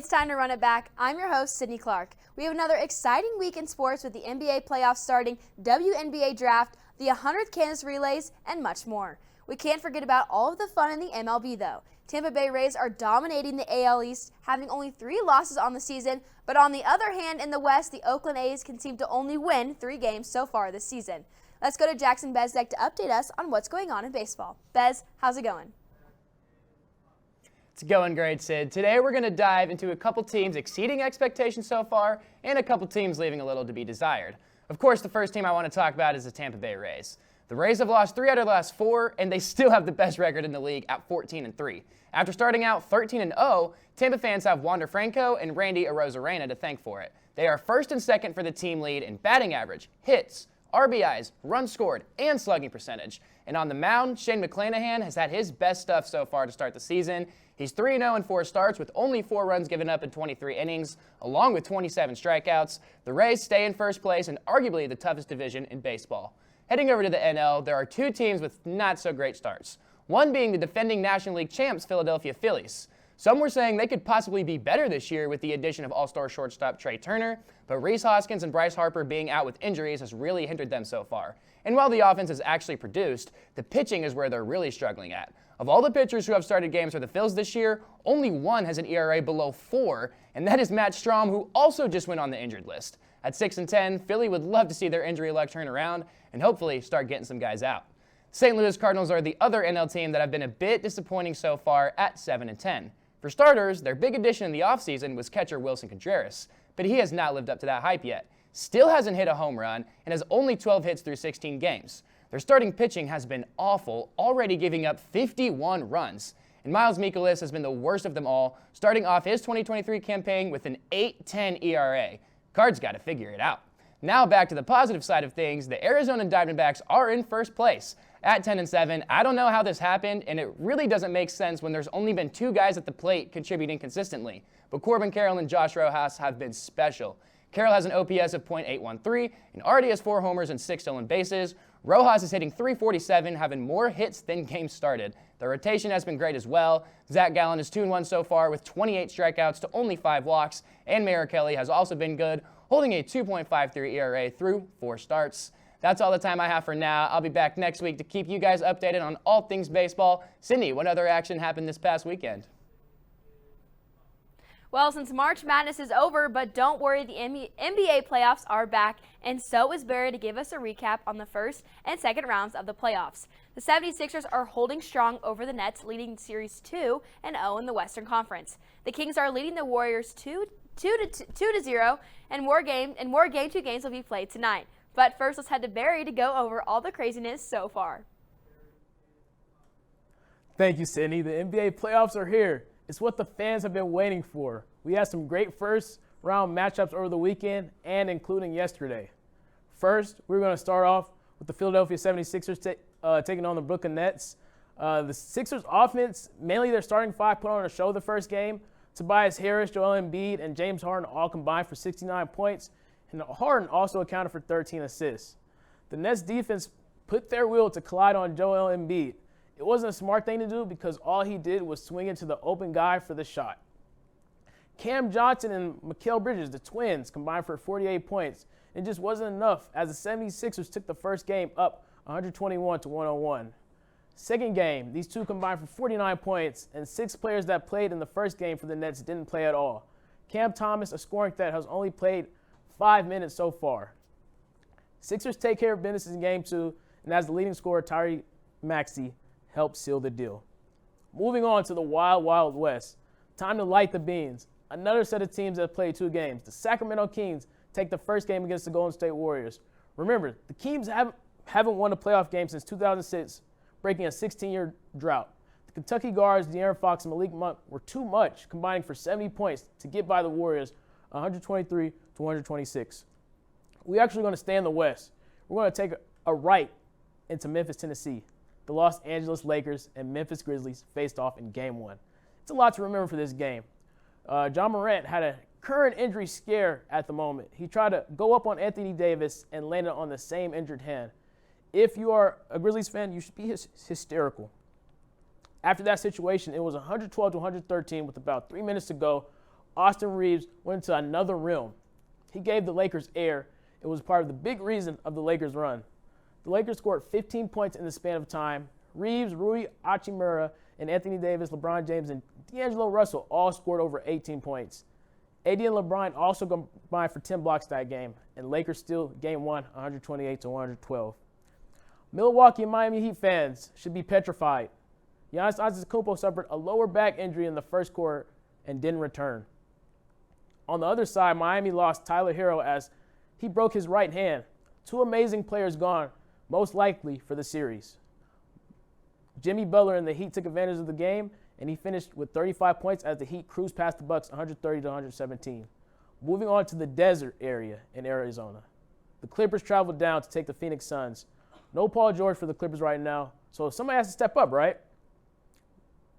It's time to run it back. I'm your host, Sydney Clark. We have another exciting week in sports with the NBA playoffs starting, WNBA draft, the 100th Kansas relays, and much more. We can't forget about all of the fun in the MLB, though. Tampa Bay Rays are dominating the AL East, having only 3 losses on the season, but on the other hand, in the West, the Oakland A's can seem to only win 3 games so far this season. Let's go to Jackson Bezdek to update us on what's going on in baseball. Bez, how's it going? It's going great, Sid. Today we're going to dive into a couple teams exceeding expectations so far and a couple teams leaving a little to be desired. Of course, the first team I want to talk about is the Tampa Bay Rays. The Rays have lost 3 out of the last 4, and they still have the best record in the league at 14-3. After starting out 13-0, Tampa fans have Wander Franco and Randy Arozarena to thank for it. They are first and second for the team lead in batting average, hits, RBIs, runs scored, and slugging percentage. And on the mound, Shane McClanahan has had his best stuff so far to start the season. He's 3-0 in 4 starts with only 4 runs given up in 23 innings, along with 27 strikeouts. The Rays stay in first place in arguably the toughest division in baseball. Heading over to the NL, there are 2 teams with not so great starts. One being the defending National League champs, Philadelphia Phillies. Some were saying they could possibly be better this year with the addition of all-star shortstop Trey Turner, but Rhys Hoskins and Bryce Harper being out with injuries has really hindered them so far. And while the offense has actually produced, the pitching is where they're really struggling at. Of all the pitchers who have started games for the Phils this year, only one has an ERA below 4, and that is Matt Strahm, who also just went on the injured list. At 6-10, Philly would love to see their injury luck turn around and hopefully start getting some guys out. St. Louis Cardinals are the other NL team that have been a bit disappointing so far at 7-10. For starters, their big addition in the offseason was catcher Wilson Contreras, but he has not lived up to that hype yet. Still hasn't hit a home run and has only 12 hits through 16 games. Their starting pitching has been awful, already giving up 51 runs. And Miles Mikolas has been the worst of them all, starting off his 2023 campaign with an 8.10 ERA. Cards got to figure it out. Now back to the positive side of things, the Arizona Diamondbacks are in first place at 10-7. I don't know how this happened, and it really doesn't make sense when there's only been 2 guys at the plate contributing consistently. But Corbin Carroll and Josh Rojas have been special. Carroll has an OPS of .813 and already has 4 homers and 6 stolen bases. Rojas is hitting .347, having more hits than games started. The rotation has been great as well. Zach Gallen is 2-1 so far with 28 strikeouts to only 5 walks, and Mayor Kelly has also been good, holding a 2.53 ERA through 4 starts. That's all the time I have for now. I'll be back next week to keep you guys updated on all things baseball. Sydney, what other action happened this past weekend? Well, since March Madness is over, but don't worry, the NBA playoffs are back, and so is Barry to give us a recap on the first and second rounds of the playoffs. The 76ers are holding strong over the Nets, leading Series 2-0 in the Western Conference. The Kings are leading the Warriors 2-0, and more Game 2 games will be played tonight. But first, let's head to Barry to go over all the craziness so far. Thank you, Sydney. The NBA playoffs are here. It's what the fans have been waiting for. We had some great first-round matchups over the weekend and including yesterday. First, we're going to start off with the Philadelphia 76ers taking on the Brooklyn Nets. The Sixers offense, mainly their starting 5, put on a show the first game. Tobias Harris, Joel Embiid, and James Harden all combined for 69 points, and Harden also accounted for 13 assists. The Nets defense put their will to collide on Joel Embiid. It wasn't a smart thing to do because all he did was swing into the open guy for the shot. Cam Johnson and Mikal Bridges, the twins, combined for 48 points. It just wasn't enough as the 76ers took the first game up 121-101. Second game, these two combined for 49 points, and 6 players that played in the first game for the Nets didn't play at all. Cam Thomas, a scoring threat, has only played 5 minutes so far. Sixers take care of business in Game 2, and as the leading scorer, Tyrese Maxey helped seal the deal. Moving on to the Wild Wild West. Time to light the beans. Another set of teams that played 2 games. The Sacramento Kings take the first game against the Golden State Warriors. Remember, the Kings haven't won a playoff game since 2006, breaking a 16-year drought. The Kentucky guards, De'Aaron Fox and Malik Monk, were too much, combining for 70 points to get by the Warriors 123-126. We're actually going to stay in the West. We're going to take a right into Memphis, Tennessee. The Los Angeles Lakers and Memphis Grizzlies faced off in Game 1. It's a lot to remember for this game. John Morant had a current injury scare at the moment. He tried to go up on Anthony Davis and landed on the same injured hand. If you are a Grizzlies fan, you should be hysterical. After that situation, it was 112-113 with about 3 minutes to go. Austin Reeves went into another realm. He gave the Lakers air. It was part of the big reason of the Lakers' run. The Lakers scored 15 points in the span of time. Reeves, Rui Hachimura, and Anthony Davis, LeBron James, and D'Angelo Russell all scored over 18 points. AD and LeBron also combined for 10 blocks that game, and Lakers still game won 128-112. Milwaukee and Miami Heat fans should be petrified. Giannis Antetokounmpo suffered a lower back injury in the first quarter and didn't return. On the other side, Miami lost Tyler Hero as he broke his right hand. Two amazing players gone, most likely for the series. Jimmy Butler and the Heat took advantage of the game, and he finished with 35 points as the Heat cruised past the Bucks 130-117. Moving on to the desert area in Arizona. The Clippers traveled down to take the Phoenix Suns. No Paul George for the Clippers right now, so somebody has to step up, right?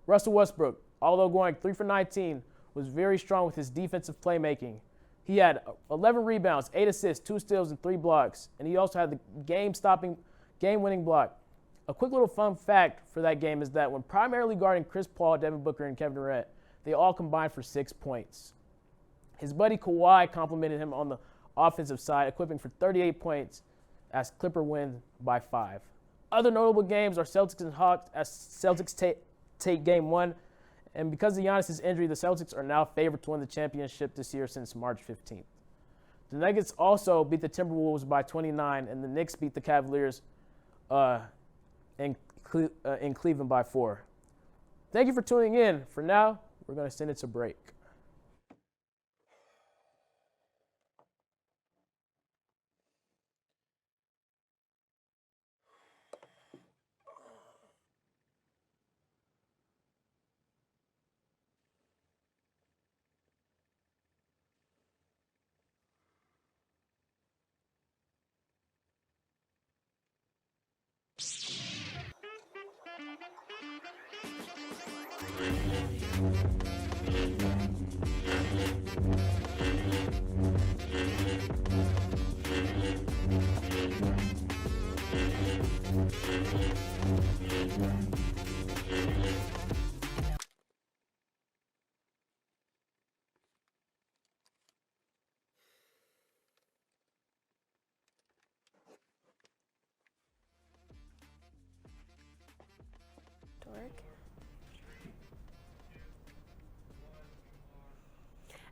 Russell Westbrook, although going 3 for 19, was very strong with his defensive playmaking. He had 11 rebounds, 8 assists, 2 steals, and 3 blocks, and he also had the game-winning block. A quick little fun fact for that game is that when primarily guarding Chris Paul, Devin Booker, and Kevin Durant, they all combined for 6 points. His buddy Kawhi complimented him on the offensive side, equipping for 38 points as Clipper win by 5. Other notable games are Celtics and Hawks as Celtics take game 1. And because of Giannis' injury, the Celtics are now favored to win the championship this year since March 15th. The Nuggets also beat the Timberwolves by 29, and the Knicks beat the Cavaliers in Cleveland by 4. Thank you for tuning in. For now, we're going to send it to break.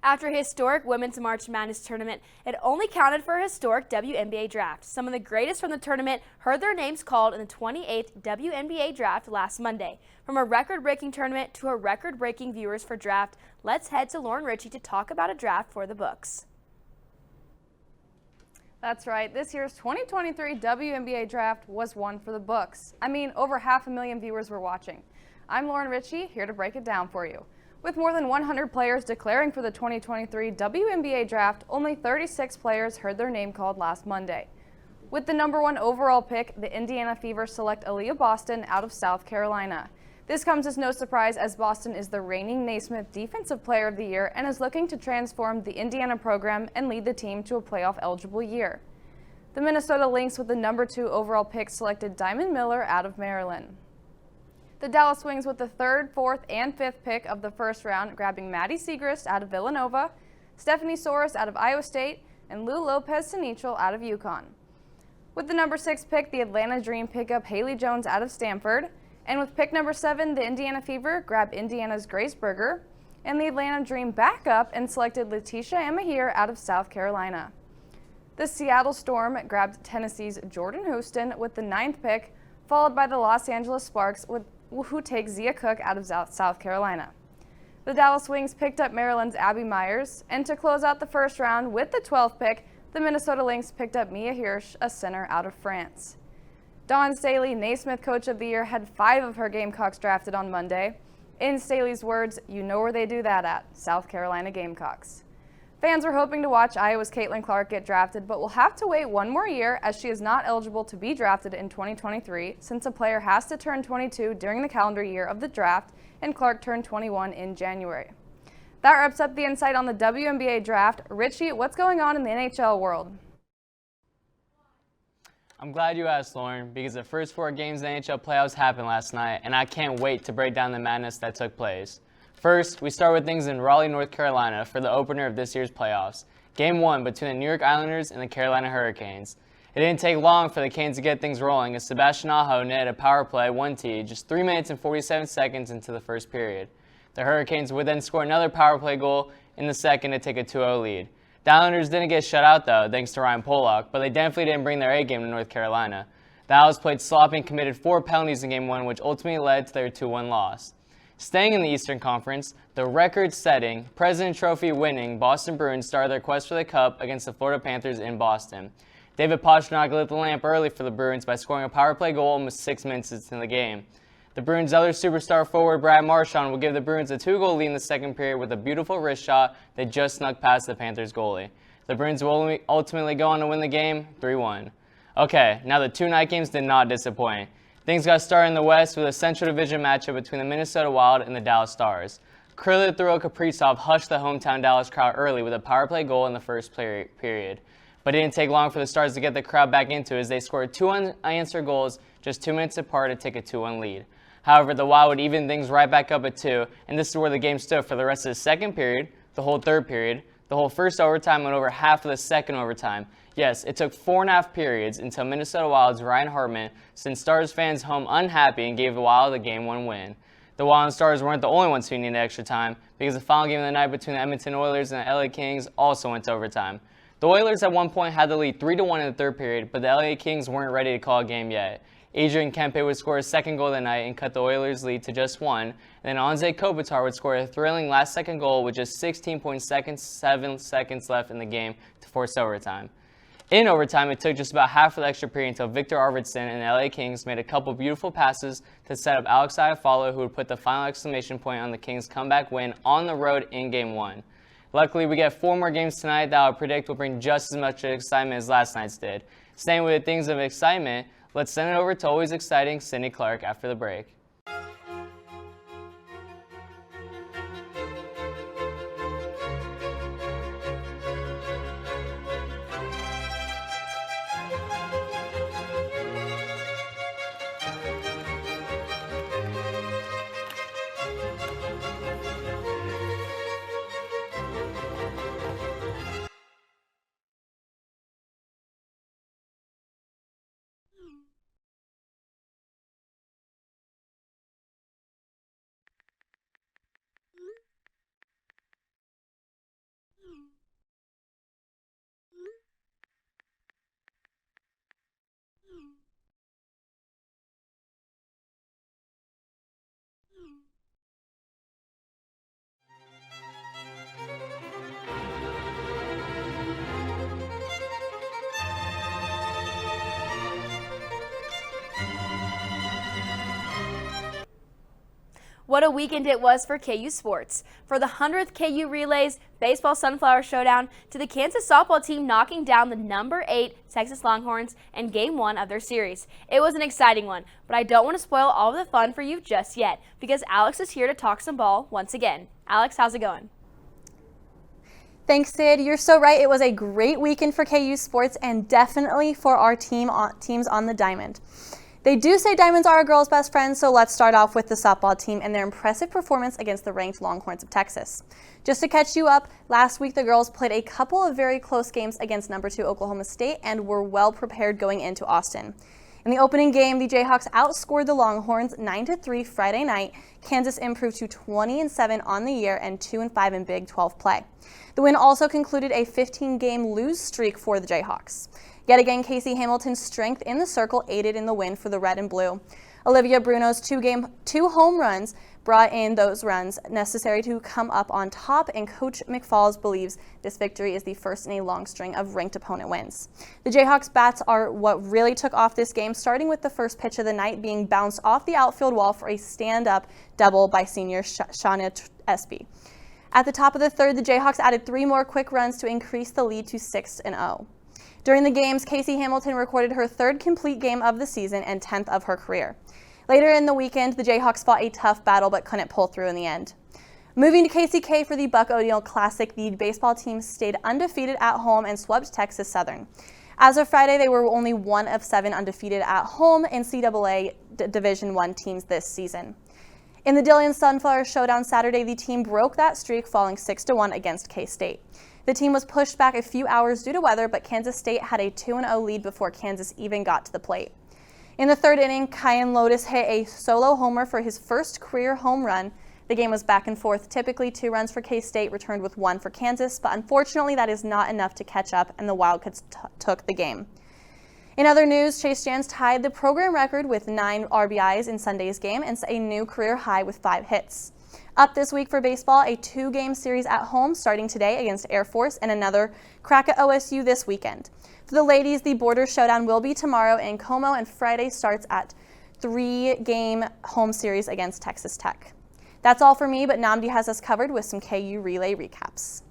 After a historic Women's March Madness tournament, it only counted for a historic WNBA draft. Some of the greatest from the tournament heard their names called in the 28th WNBA draft last Monday. From a record-breaking tournament to a record-breaking viewers for draft, let's head to Lauren Ritchie to talk about a draft for the books. That's right. This year's 2023 WNBA draft was one for the books. I mean, over 500,000 viewers were watching. I'm Lauren Ritchie, here to break it down for you. With more than 100 players declaring for the 2023 WNBA draft, only 36 players heard their name called last Monday. With the number 1 overall pick, the Indiana Fever select Aaliyah Boston out of South Carolina. This comes as no surprise as Boston is the reigning Naismith Defensive Player of the Year and is looking to transform the Indiana program and lead the team to a playoff-eligible year. The Minnesota Lynx with the number 2 overall pick selected Diamond Miller out of Maryland. The Dallas Wings with the 3rd, 4th, and 5th pick of the first round, grabbing Maddie Siegrist out of Villanova, Stephanie Soros out of Iowa State, and Lou Lopez-Sinichel out of UConn. With the number 6 pick, the Atlanta Dream pick up Haley Jones out of Stanford, and with pick number 7, the Indiana Fever grab Indiana's Grace Berger, and the Atlanta Dream back up and selected Letitia Amahir out of South Carolina. The Seattle Storm grabbed Tennessee's Jordan Houston with the 9th pick, followed by the Los Angeles Sparks who take Zia Cook out of South Carolina. The Dallas Wings picked up Maryland's Abby Myers, and to close out the first round with the 12th pick, the Minnesota Lynx picked up Mia Hirsch, a center out of France. Dawn Staley, Naismith Coach of the Year, had 5 of her Gamecocks drafted on Monday. In Staley's words, "You know where they do that at, South Carolina Gamecocks." Fans were hoping to watch Iowa's Caitlin Clark get drafted, but will have to wait one more year as she is not eligible to be drafted in 2023 since a player has to turn 22 during the calendar year of the draft, and Clark turned 21 in January. That wraps up the insight on the WNBA draft. Richie, what's going on in the NHL world? I'm glad you asked, Lauren, because the first 4 games of the NHL playoffs happened last night, and I can't wait to break down the madness that took place. First, we start with things in Raleigh, North Carolina for the opener of this year's playoffs. Game 1 between the New York Islanders and the Carolina Hurricanes. It didn't take long for the Canes to get things rolling as Sebastian Aho netted a power play 1T just 3 minutes and 47 seconds into the first period. The Hurricanes would then score another power play goal in the second to take a 2-0 lead. The Islanders didn't get shut out though, thanks to Ryan Pollock, but they definitely didn't bring their A game to North Carolina. The Owls played sloppy and committed 4 penalties in Game 1, which ultimately led to their 2-1 loss. Staying in the Eastern Conference, the record-setting, President Trophy winning Boston Bruins started their quest for the Cup against the Florida Panthers in Boston. David Pastrnak lit the lamp early for the Bruins by scoring a power play goal almost 6 minutes into the game. The Bruins' other superstar forward, Brad Marchand, will give the Bruins a 2-goal lead in the second period with a beautiful wrist shot that just snuck past the Panthers goalie. The Bruins will ultimately go on to win the game 3-1. Okay, now the 2 night games did not disappoint. Things got started in the West with a Central Division matchup between the Minnesota Wild and the Dallas Stars. Kirill Kaprizov hushed the hometown Dallas crowd early with a power play goal in the first period. But it didn't take long for the Stars to get the crowd back into it as they scored 2 unanswered goals just 2 minutes apart to take a 2-1 lead. However, the Wild would even things right back up at 2, and this is where the game stood for the rest of the second period, the whole third period, the whole first overtime, and over half of the second overtime. Yes, it took 4.5 periods until Minnesota Wild's Ryan Hartman sent Stars fans home unhappy and gave the Wild a Game 1 win. The Wild and Stars weren't the only ones who needed extra time because the final game of the night between the Edmonton Oilers and the LA Kings also went to overtime. The Oilers at one point had the lead 3-1 in the third period, but the LA Kings weren't ready to call a game yet. Adrian Kempe would score his second goal of the night and cut the Oilers' lead to just 1, and then Anze Kopitar would score a thrilling last-second goal with just 16.7 seconds left in the game to force overtime. In overtime, it took just about half of the extra period until Victor Arvidsson and the LA Kings made a couple beautiful passes to set up Alex Iafallo, who would put the final exclamation point on the Kings' comeback win on the road in Game 1. Luckily, we get 4 more games tonight that I'll predict will bring just as much excitement as last night's did. Staying with the things of excitement, let's send it over to always exciting Sydney Clark after the break. What a weekend it was for KU sports. For the 100th KU Relays Baseball Sunflower Showdown to the Kansas softball team knocking down the number 8 Texas Longhorns in Game 1 of their series. It was an exciting one, but I don't want to spoil all of the fun for you just yet because Alex is here to talk some ball once again. Alex, how's it going? Thanks, Sid. You're so right. It was a great weekend for KU sports and definitely for our teams on the diamond. They do say diamonds are a girl's best friend, so let's start off with the softball team and their impressive performance against the ranked Longhorns of Texas. Just to catch you up, last week the girls played a couple of very close games against number 2 Oklahoma State and were well prepared going into Austin. In the opening game, the Jayhawks outscored the Longhorns 9-3 Friday night. Kansas improved to 20-7 on the year and 2-5 in Big 12 play. The win also concluded a 15-game lose streak for the Jayhawks. Yet again, Casey Hamilton's strength in the circle aided in the win for the red and blue. Olivia Bruno's 2 home runs brought in those runs necessary to come up on top, and Coach McFalls believes this victory is the first in a long string of ranked opponent wins. The Jayhawks bats are what really took off this game, starting with the first pitch of the night being bounced off the outfield wall for a stand-up double by senior Shauna Espy. At the top of the third, the Jayhawks added 3 more quick runs to increase the lead to 6-0. During the games, Casey Hamilton recorded her 3rd complete game of the season and 10th of her career. Later in the weekend, the Jayhawks fought a tough battle but couldn't pull through in the end. Moving to KCK for the Buck O'Neil Classic, the baseball team stayed undefeated at home and swept Texas Southern. As of Friday, they were only 1 of 7 undefeated at home in CAA Division I teams this season. In the Dillon Sunflower Showdown Saturday, the team broke that streak, falling 6-1 against K-State. The team was pushed back a few hours due to weather, but Kansas State had a 2-0 lead before Kansas even got to the plate. In the third inning, Kyan Lotus hit a solo homer for his first career home run. The game was back and forth. Typically 2 runs for K-State, returned with 1 for Kansas, but unfortunately that is not enough to catch up, and the Wildcats took the game. In other news, Chase Jans tied the program record with 9 RBIs in Sunday's game and set a new career high with 5 hits. Up this week for baseball, a 2-game series at home starting today against Air Force and another crack at OSU this weekend. For the ladies, the Border Showdown will be tomorrow in Como, and Friday starts at 3-game home series against Texas Tech. That's all for me, but Namdi has us covered with some KU relay recaps.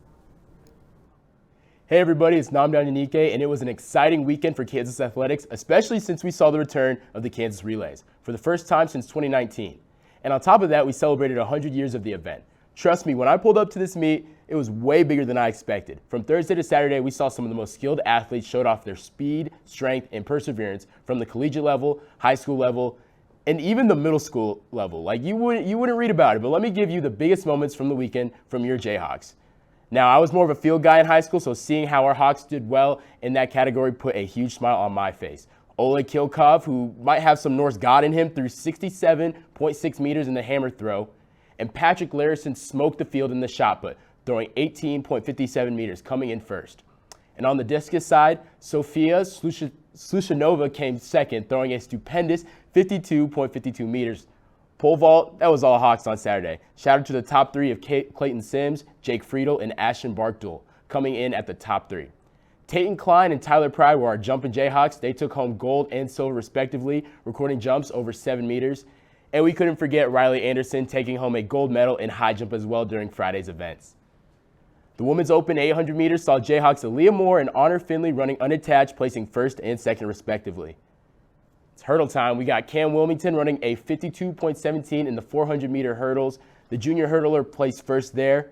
Hey everybody, it's Namdi Yanike, and it was an exciting weekend for Kansas athletics, especially since we saw the return of the Kansas Relays for the first time since 2019. And on top of that, we celebrated 100 years of the event. Trust me, when I pulled up to this meet, it was way bigger than I expected. From Thursday to Saturday, we saw some of the most skilled athletes showed off their speed, strength, and perseverance from the collegiate level, high school level, and even the middle school level. Like you wouldn't read about it, but let me give you the biggest moments from the weekend from your Jayhawks. Now, I was more of a field guy in high school, so seeing how our Hawks did well in that category put a huge smile on my face. Oleg Kilkov, who might have some Norse God in him, threw 67.6 meters in the hammer throw, and Patrick Larison smoked the field in the shot put, throwing 18.57 meters, coming in first. And on the discus side, Sofia Slushanova came second, throwing a stupendous 52.52 meters. Pole vault, that was all Hawks on Saturday. Shout out to the top 3 of Clayton Sims, Jake Friedel, and Ashton Barkduel, coming in at the top 3. Tayton Klein and Tyler Pride were our jumping Jayhawks. They took home gold and silver respectively, recording jumps over 7 meters. And we couldn't forget Riley Anderson taking home a gold medal in high jump as well during Friday's events. The women's open 800 meters saw Jayhawks Aaliyah Moore and Honor Finley running unattached, placing first and second respectively. It's hurdle time. We got Cam Wilmington running a 52.17 in the 400-meter hurdles. The junior hurdler placed first there.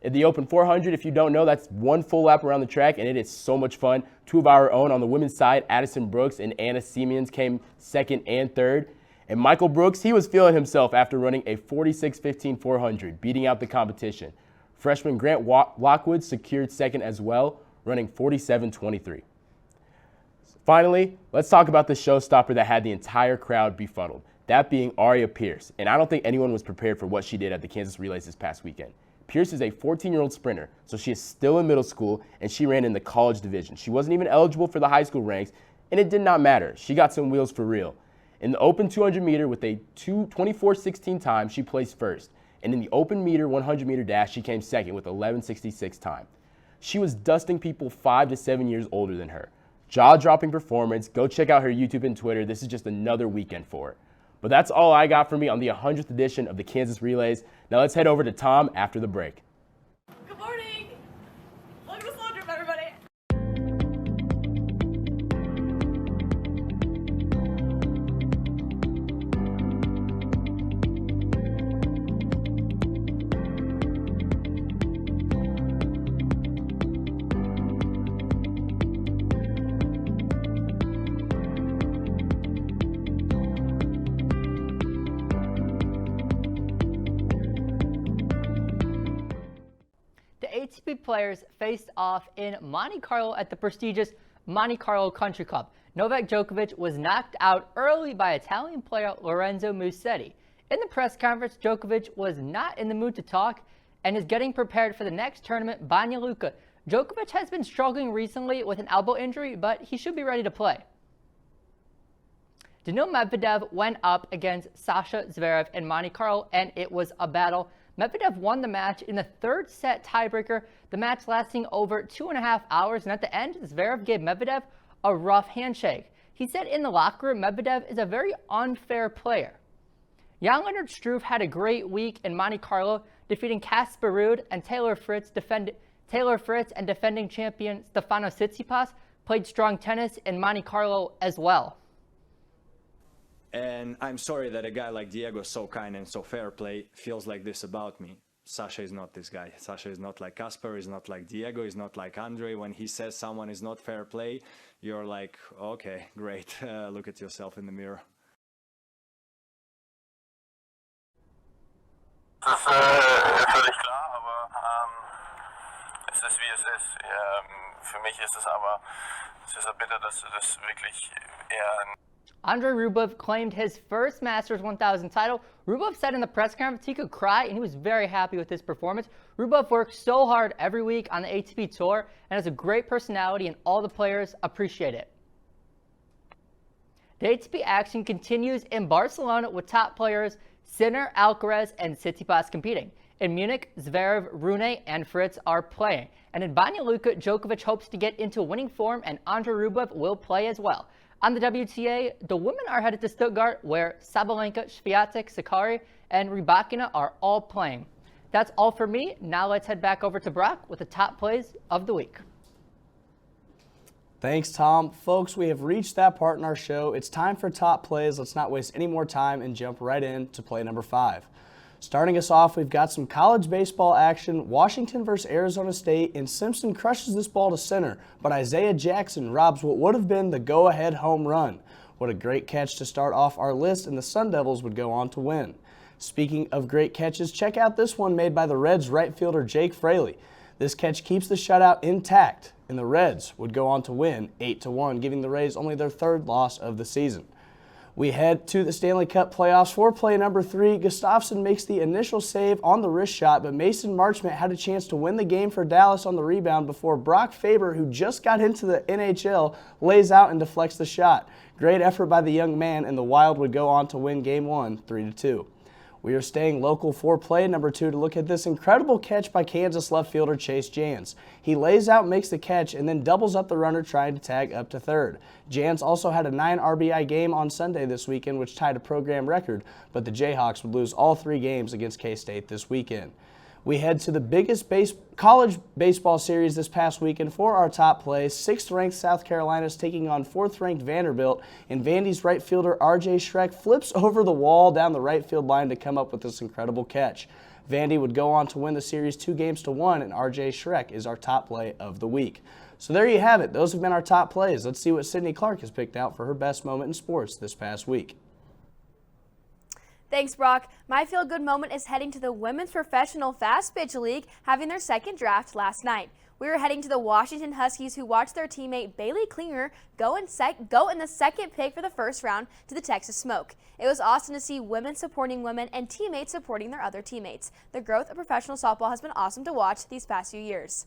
At the open 400, if you don't know, that's 1 full lap around the track, and it is so much fun. 2 of our own on the women's side, Addison Brooks and Anna Siemens came second and third. And Michael Brooks, he was feeling himself after running a 46.15 400, beating out the competition. Freshman Grant Lockwood secured second as well, running 47.23. Finally, let's talk about the showstopper that had the entire crowd befuddled, that being Aria Pierce. And I don't think anyone was prepared for what she did at the Kansas Relays this past weekend. Pierce is a 14-year-old sprinter, so she is still in middle school, and she ran in the college division. She wasn't even eligible for the high school ranks, and it did not matter. She got some wheels for real. In the open 200-meter with a 24.16 time, she placed first. And in the open meter 100-meter dash, she came second with 11.66 time. She was dusting people 5 to 7 years older than her. Jaw-dropping performance. Go check out her YouTube and Twitter. This is just another weekend for her. But that's all I got for me on the 100th edition of the Kansas Relays. Now let's head over to Tom after the break. Good morning! Welcome to Slow Drip, everybody! ATP players faced off in Monte Carlo at the prestigious Monte Carlo Country Club. Novak Djokovic was knocked out early by Italian player Lorenzo Musetti. In the press conference, Djokovic was not in the mood to talk and is getting prepared for the next tournament, Banja Luka. Djokovic has been struggling recently with an elbow injury, but he should be ready to play. Daniil Medvedev went up against Sasha Zverev in Monte Carlo, and it was a battle. Medvedev won the match in the third set tiebreaker, the match lasting over 2.5 hours, and at the end, Zverev gave Medvedev a rough handshake. He said in the locker room, Medvedev is a very unfair player. Jan-Lennard Struve had a great week in Monte Carlo, defeating Casper Ruud and Taylor Fritz and defending champion Stefanos Tsitsipas played strong tennis in Monte Carlo as well. And I'm sorry that a guy like Diego, so kind and so fair play, feels like this about me. Sasha is not this guy. Sasha is not like Casper, is not like Diego, is not like Andre. When he says someone is not fair play, you're like, okay, great, look at yourself in the mirror. Das ist völlig klar, aber es ist wie es ist. Für mich ist es aber sehr bitter, dass das wirklich eher. Andrei Rublev claimed his first Masters 1000 title. Rublev said in the press conference he could cry, and he was very happy with his performance. Rublev works so hard every week on the ATP Tour and has a great personality, and all the players appreciate it. The ATP action continues in Barcelona with top players Sinner, Alcaraz, and Tsitsipas competing. In Munich, Zverev, Rune, and Fritz are playing. And in Banja Luka, Djokovic hopes to get into winning form, and Andrei Rublev will play as well. On the WTA, the women are headed to Stuttgart, where Sabalenka, Swiatek, Sakkari, and Rybakina are all playing. That's all for me. Now let's head back over to Brock with the top plays of the week. Thanks, Tom. Folks, we have reached that part in our show. It's time for top plays. Let's not waste any more time and jump right in to play number 5. Starting us off, we've got some college baseball action. Washington versus Arizona State, and Simpson crushes this ball to center, but Isaiah Jackson robs what would have been the go-ahead home run. What a great catch to start off our list, and the Sun Devils would go on to win. Speaking of great catches, check out this one made by the Reds right fielder Jake Fraley. This catch keeps the shutout intact, and the Reds would go on to win 8-1, giving the Rays only their 3rd loss of the season. We head to the Stanley Cup playoffs for play number 3. Gustafsson makes the initial save on the wrist shot, but Mason Marchment had a chance to win the game for Dallas on the rebound before Brock Faber, who just got into the NHL, lays out and deflects the shot. Great effort by the young man, and the Wild would go on to win Game 1 3-2. We are staying local for play number 2 to look at this incredible catch by Kansas left fielder Chase Jans. He lays out, makes the catch, and then doubles up the runner trying to tag up to third. Jans also had a 9 RBI game on Sunday this weekend, which tied a program record, but the Jayhawks would lose all 3 games against K-State this weekend. We head to the biggest college baseball series this past weekend for our top plays. 6th-ranked South Carolina is taking on 4th-ranked Vanderbilt, and Vandy's right fielder R.J. Schreck flips over the wall down the right field line to come up with this incredible catch. Vandy would go on to win the series 2-1, and R.J. Schreck is our top play of the week. So there you have it. Those have been our top plays. Let's see what Sydney Clark has picked out for her best moment in sports this past week. Thanks, Brock. My feel-good moment is heading to the Women's Professional Fast Pitch League, having their 2nd draft last night. We were heading to the Washington Huskies, who watched their teammate Bailey Klinger go in the 2nd pick for the 1st round to the Texas Smoke. It was awesome to see women supporting women and teammates supporting their other teammates. The growth of professional softball has been awesome to watch these past few years.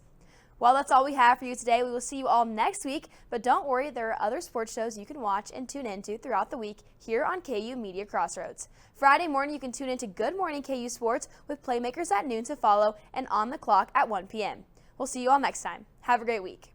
Well, that's all we have for you today. We will see you all next week, but don't worry, there are other sports shows you can watch and tune into throughout the week here on KU Media Crossroads. Friday morning, you can tune into Good Morning KU Sports with Playmakers at noon to follow and On the Clock at 1 p.m. We'll see you all next time. Have a great week.